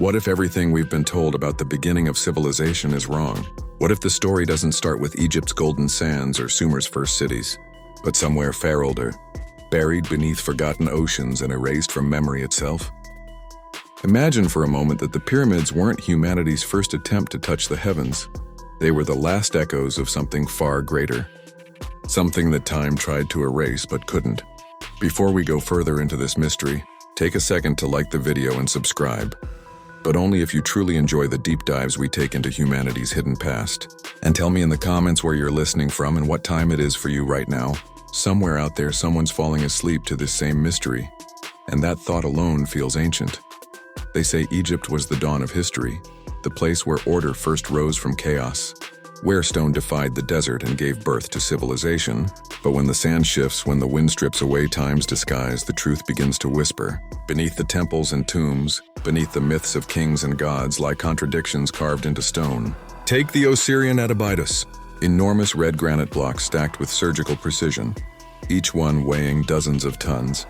What if everything we've been told about the beginning of civilization is wrong? What if the story doesn't start with Egypt's golden sands or Sumer's first cities, but somewhere far older, buried beneath forgotten oceans and erased from memory itself? Imagine for a moment that the pyramids weren't humanity's first attempt to touch the heavens. They were the last echoes of something far greater. Something that time tried to erase but couldn't. Before we go further into this mystery, take a second to like the video and subscribe. But only if you truly enjoy the deep dives we take into humanity's hidden past. And tell me in the comments where you're listening from and what time it is for you right now. Somewhere out there, someone's falling asleep to this same mystery. And that thought alone feels ancient. They say Egypt was the dawn of history, the place where order first rose from chaos, where stone defied the desert and gave birth to civilization. But when the sand shifts, when the wind strips away time's disguise, the truth begins to whisper. Beneath the temples and tombs, beneath the myths of kings and gods, lie contradictions carved into stone. Take the Osirian Abydos, enormous red granite blocks stacked with surgical precision, each one weighing dozens of tons,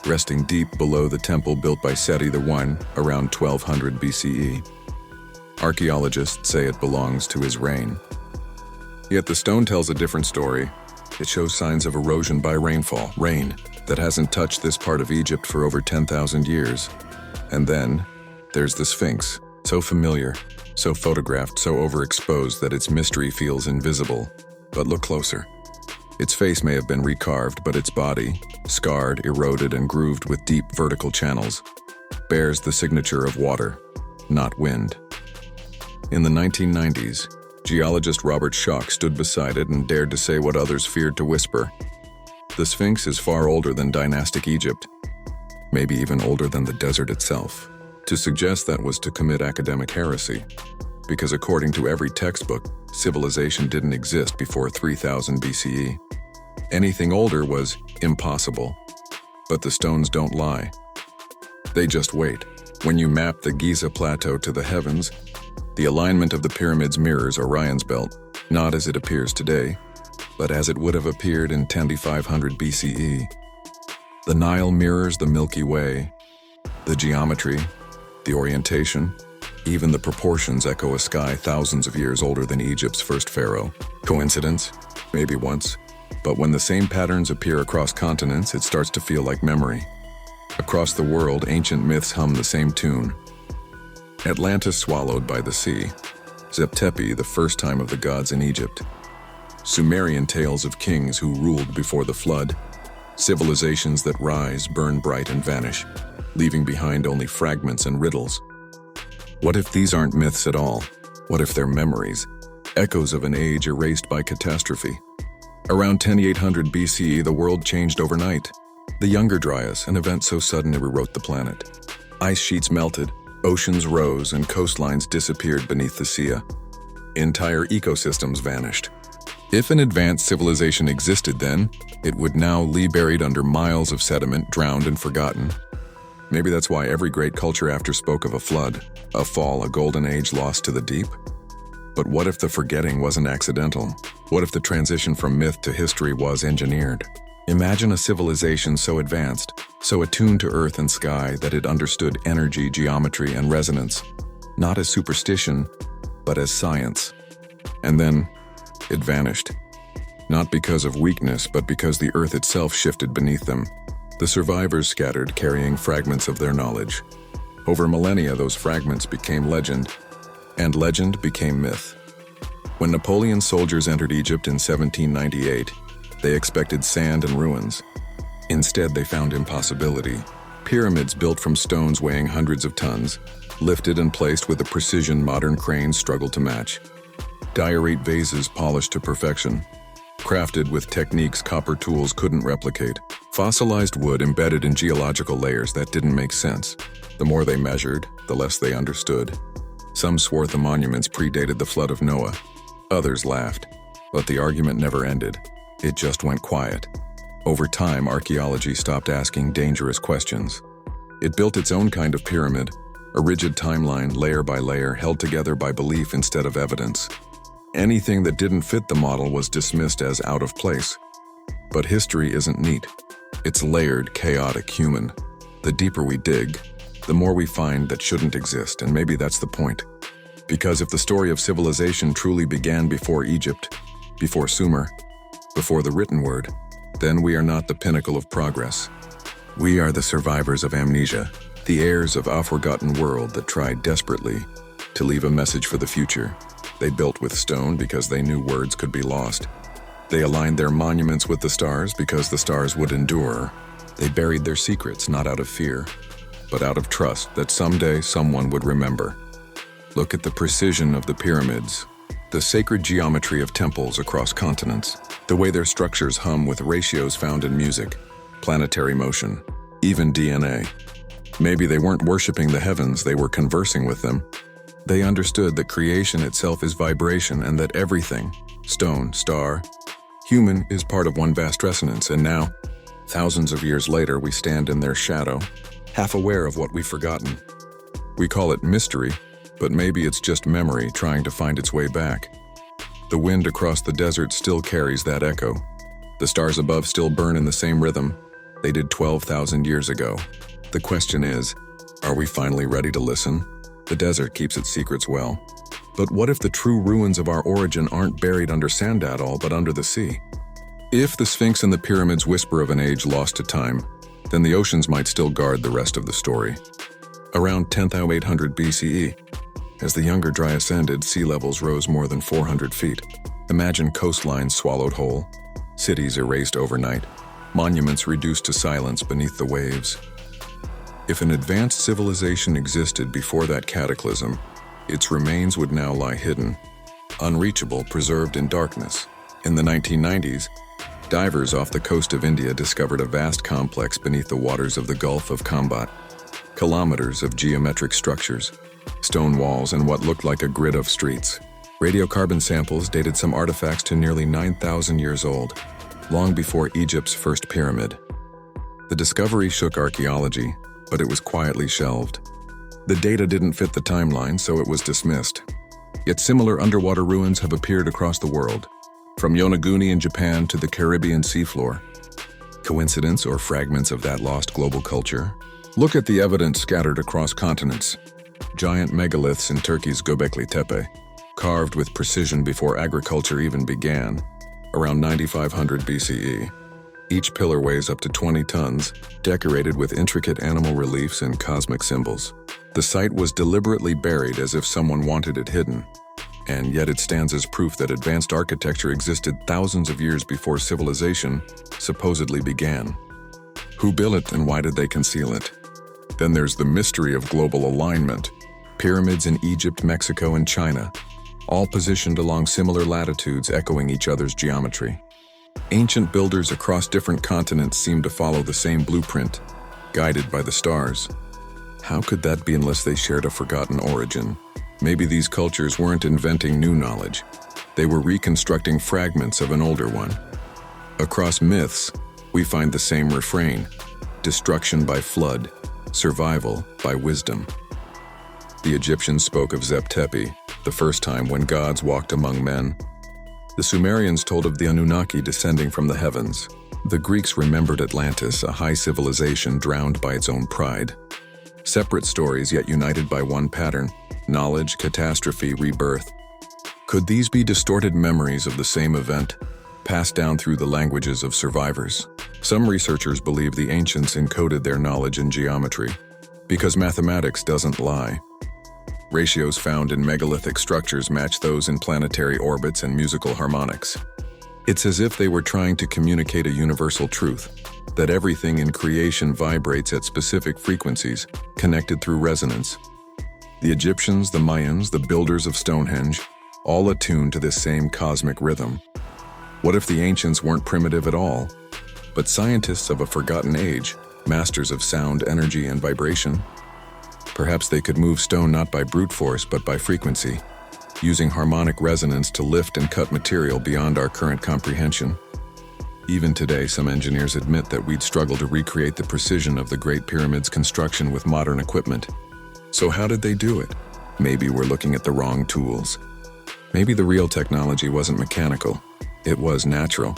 resting deep below the temple built by Seti I around 1200 BCE. Archaeologists say it belongs to his reign. Yet the stone tells a different story. It shows signs of erosion by rainfall, rain that hasn't touched this part of Egypt for over 10,000 years. And then, there's the Sphinx, so familiar, so photographed, so overexposed that its mystery feels invisible. But look closer. Its face may have been recarved, but its body, scarred, eroded, and grooved with deep vertical channels, bears the signature of water, not wind. In the 1990s, geologist Robert Schoch stood beside it and dared to say what others feared to whisper. The Sphinx is far older than dynastic Egypt, maybe even older than the desert itself. To suggest that was to commit academic heresy, because according to every textbook, civilization didn't exist before 3000 BCE. Anything older was impossible. But the stones don't lie. They just wait. When you map the Giza Plateau to the heavens, the alignment of the pyramids mirrors Orion's belt, not as it appears today, but as it would have appeared in 2500 BCE. The Nile mirrors the Milky Way. The geometry, the orientation, even the proportions echo a sky thousands of years older than Egypt's first pharaoh. Coincidence? Maybe once. But when the same patterns appear across continents, it starts to feel like memory. Across the world, ancient myths hum the same tune. Atlantis swallowed by the sea. Zep-Tepi, the first time of the gods in Egypt. Sumerian tales of kings who ruled before the flood. Civilizations that rise, burn bright, and vanish, leaving behind only fragments and riddles. What if these aren't myths at all? What if they're memories? Echoes of an age erased by catastrophe. Around 10800 BCE, the world changed overnight. The Younger Dryas, an event so sudden it rewrote the planet. Ice sheets melted, oceans rose, and coastlines disappeared beneath the sea. Entire ecosystems vanished. If an advanced civilization existed then, it would now lie buried under miles of sediment, drowned and forgotten. Maybe that's why every great culture after spoke of a flood, a fall, a golden age lost to the deep. But what if the forgetting wasn't accidental? What if the transition from myth to history was engineered? Imagine a civilization so advanced, so attuned to earth and sky that it understood energy, geometry, and resonance, not as superstition, but as science. And then, it vanished. Not because of weakness, but because the earth itself shifted beneath them. The survivors scattered, carrying fragments of their knowledge. Over millennia, those fragments became legend, and legend became myth. When Napoleon's soldiers entered Egypt in 1798, they expected sand and ruins. Instead, they found impossibility. Pyramids built from stones weighing hundreds of tons, lifted and placed with a precision modern cranes struggled to match. Diorite vases polished to perfection, crafted with techniques copper tools couldn't replicate. Fossilized wood embedded in geological layers that didn't make sense. The more they measured, the less they understood. Some swore the monuments predated the flood of Noah. Others laughed. But the argument never ended. It just went quiet. Over time, archaeology stopped asking dangerous questions. It built its own kind of pyramid, a rigid timeline, layer by layer, held together by belief instead of evidence. Anything that didn't fit the model was dismissed as out of place. But history isn't neat. It's layered, chaotic, human. The deeper we dig, the more we find that shouldn't exist, and maybe that's the point. Because if the story of civilization truly began before Egypt, before Sumer, before the written word, then we are not the pinnacle of progress. We are the survivors of amnesia, the heirs of a forgotten world that tried desperately to leave a message for the future. They built with stone because they knew words could be lost. They aligned their monuments with the stars because the stars would endure. They buried their secrets not out of fear, but out of trust that someday someone would remember. Look at the precision of the pyramids, the sacred geometry of temples across continents, the way their structures hum with ratios found in music, planetary motion, even DNA. Maybe they weren't worshiping the heavens, they were conversing with them. They understood that creation itself is vibration and that everything, stone, star, human, is part of one vast resonance. And now, thousands of years later, we stand in their shadow, half aware of what we've forgotten. We call it mystery, but maybe it's just memory trying to find its way back. The wind across the desert still carries that echo. The stars above still burn in the same rhythm they did 12,000 years ago. The question is, are we finally ready to listen? The desert keeps its secrets well. But what if the true ruins of our origin aren't buried under sand at all, but under the sea? If the Sphinx and the pyramids whisper of an age lost to time, then the oceans might still guard the rest of the story. Around 10,800 BCE, as the Younger Dry ascended, sea levels rose more than 400 feet. Imagine coastlines swallowed whole, cities erased overnight, monuments reduced to silence beneath the waves. If an advanced civilization existed before that cataclysm, its remains would now lie hidden, unreachable, preserved in darkness. In the 1990s, divers off the coast of India discovered a vast complex beneath the waters of the Gulf of Combat. Kilometers of geometric structures, stone walls, and what looked like a grid of streets. Radiocarbon samples dated some artifacts to nearly 9,000 years old, long before Egypt's first pyramid. The discovery shook archaeology, but it was quietly shelved. The data didn't fit the timeline, so it was dismissed. Yet similar underwater ruins have appeared across the world, from Yonaguni in Japan to the Caribbean seafloor. Coincidence or fragments of that lost global culture? Look at the evidence scattered across continents. Giant megaliths in Turkey's Göbekli Tepe, carved with precision before agriculture even began, around 9,500 BCE. Each pillar weighs up to 20 tons, decorated with intricate animal reliefs and cosmic symbols. The site was deliberately buried as if someone wanted it hidden, and yet it stands as proof that advanced architecture existed thousands of years before civilization supposedly began. Who built it and why did they conceal it? Then there's the mystery of global alignment. Pyramids in Egypt, Mexico, and China, all positioned along similar latitudes, echoing each other's geometry. Ancient builders across different continents seem to follow the same blueprint, guided by the stars. How could that be unless they shared a forgotten origin? Maybe these cultures weren't inventing new knowledge. They were reconstructing fragments of an older one. Across myths, we find the same refrain: destruction by flood, survival by wisdom. The Egyptians spoke of Zep-Tepi, the first time when gods walked among men. The Sumerians told of the Anunnaki descending from the heavens. The Greeks remembered Atlantis, a high civilization drowned by its own pride. Separate stories yet united by one pattern: knowledge, catastrophe, rebirth. Could these be distorted memories of the same event, passed down through the languages of survivors? Some researchers believe the ancients encoded their knowledge in geometry, because mathematics doesn't lie. Ratios found in megalithic structures match those in planetary orbits and musical harmonics. It's as if they were trying to communicate a universal truth, that everything in creation vibrates at specific frequencies, connected through resonance. The Egyptians, the Mayans, the builders of Stonehenge, all attuned to this same cosmic rhythm. What if the ancients weren't primitive at all, but scientists of a forgotten age, masters of sound, energy, and vibration? Perhaps they could move stone not by brute force but by frequency, using harmonic resonance to lift and cut material beyond our current comprehension. Even today, some engineers admit that we'd struggle to recreate the precision of the Great Pyramid's construction with modern equipment. So how did they do it? Maybe we're looking at the wrong tools. Maybe the real technology wasn't mechanical, it was natural.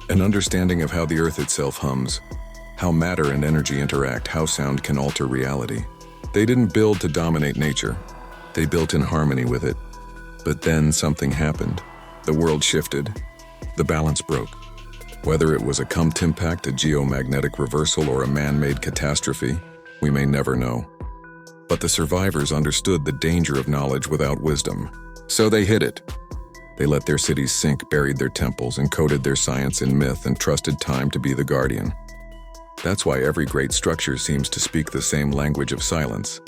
An understanding of how the Earth itself hums, how matter and energy interact, how sound can alter reality. They didn't build to dominate nature. They built in harmony with it. But then something happened. The world shifted. The balance broke. Whether it was a cumped impact, a geomagnetic reversal, or a man-made catastrophe, we may never know. But the survivors understood the danger of knowledge without wisdom. So they hid it. They let their cities sink, buried their temples, encoded their science in myth, and trusted time to be the guardian. That's why every great structure seems to speak the same language of silence.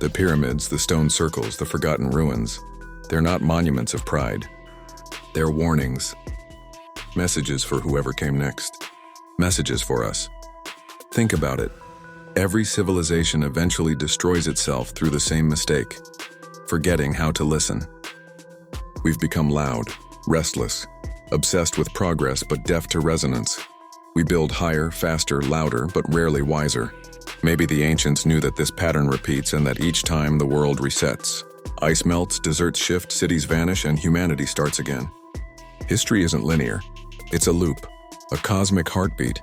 The pyramids, the stone circles, the forgotten ruins, they're not monuments of pride. They're warnings. Messages for whoever came next. Messages for us. Think about it. Every civilization eventually destroys itself through the same mistake: forgetting how to listen. We've become loud, restless, obsessed with progress but deaf to resonance. We build higher, faster, louder, but rarely wiser. Maybe the ancients knew that this pattern repeats and that each time the world resets. Ice melts, deserts shift, cities vanish, and humanity starts again. History isn't linear. It's a loop, a cosmic heartbeat.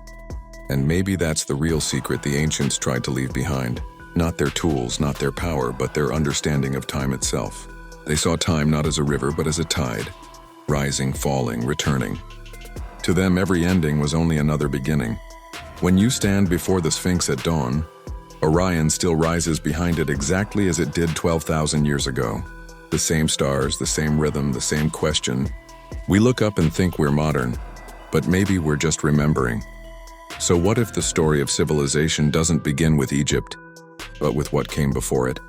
And maybe that's the real secret the ancients tried to leave behind. Not their tools, not their power, but their understanding of time itself. They saw time not as a river, but as a tide, rising, falling, returning. To them, every ending was only another beginning. When you stand before the Sphinx at dawn, Orion still rises behind it exactly as it did 12,000 years ago. The same stars, the same rhythm, the same question. We look up and think we're modern, but maybe we're just remembering. So what if the story of civilization doesn't begin with Egypt, but with what came before it?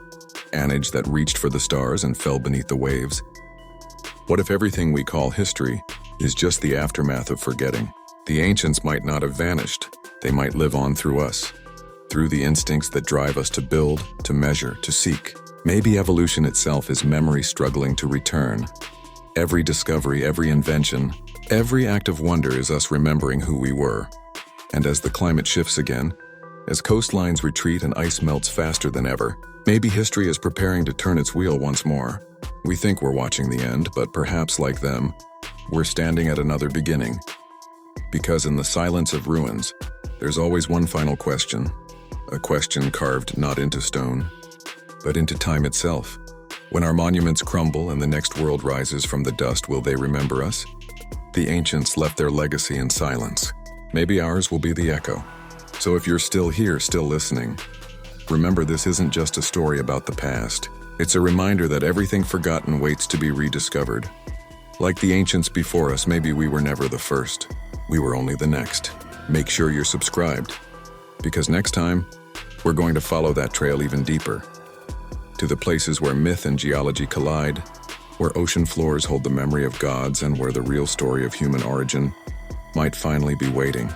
An age that reached for the stars and fell beneath the waves? What if everything we call history is just the aftermath of forgetting? The ancients might not have vanished. They might live on through us, through the instincts that drive us to build, to measure, to seek. Maybe evolution itself is memory struggling to return. Every discovery, every invention, every act of wonder is us remembering who we were. And as the climate shifts again, as coastlines retreat and ice melts faster than ever, maybe history is preparing to turn its wheel once more. We think we're watching the end, but perhaps like them, we're standing at another beginning. Because in the silence of ruins, there's always one final question. A question carved not into stone, but into time itself. When our monuments crumble and the next world rises from the dust, will they remember us? The ancients left their legacy in silence. Maybe ours will be the echo. So if you're still here, still listening, remember this isn't just a story about the past. It's a reminder that everything forgotten waits to be rediscovered. Like the ancients before us, maybe we were never the first. We were only the next. Make sure you're subscribed, because next time, we're going to follow that trail even deeper. To the places where myth and geology collide, where ocean floors hold the memory of gods, and where the real story of human origin might finally be waiting.